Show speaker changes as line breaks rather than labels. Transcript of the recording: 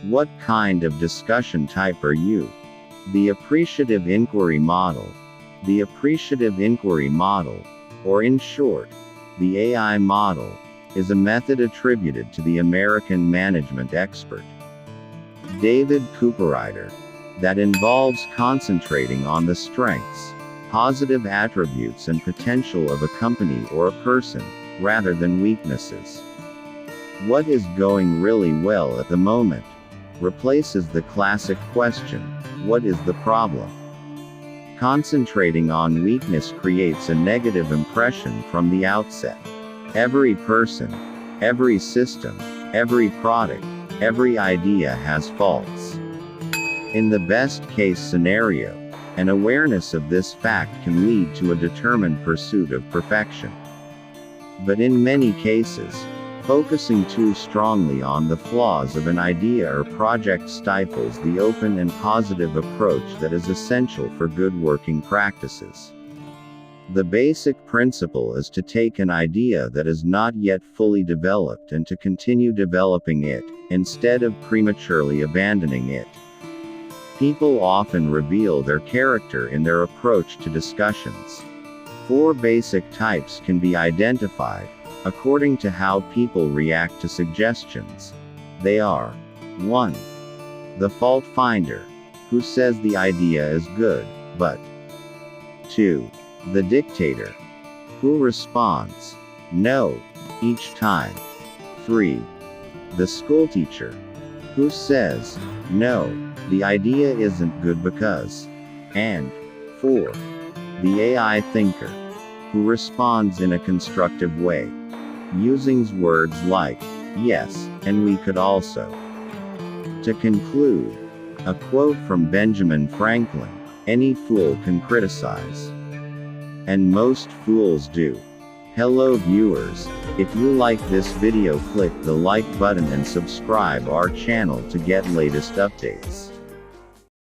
What kind of discussion type are you? The Appreciative Inquiry Model. The Appreciative Inquiry Model, or in short, the AI model, is a method attributed to the American management expert David Cooperrider that involves concentrating on the strengths, positive attributes and potential of a company or a person, rather than weaknesses. What is going really well at the moment replaces the classic question, what is the problem? Concentrating on weakness creates a negative impression from the outset. Every person, every system, every product, every idea has faults. In the best case scenario, an awareness of this fact can lead to a determined pursuit of perfection. But in many cases, focusing too strongly on the flaws of an idea or project stifles the open and positive approach that is essential for good working practices. The basic principle is to take an idea that is not yet fully developed and to continue developing it, instead of prematurely abandoning it. People often reveal their character in their approach to discussions. 4 basic types can be identified, according to how people react to suggestions. They are: 1. The fault finder, who says the idea is good, but 2. The dictator, who responds, no, each time. 3. The schoolteacher, who says, no, the idea isn't good because. And 4. The AI thinker, who responds in a constructive way, using words like, yes, and we could also. To conclude, a quote from Benjamin Franklin, any fool can criticize. And most fools do. Hello viewers, if you like this video, click the like button and subscribe our channel to get latest updates.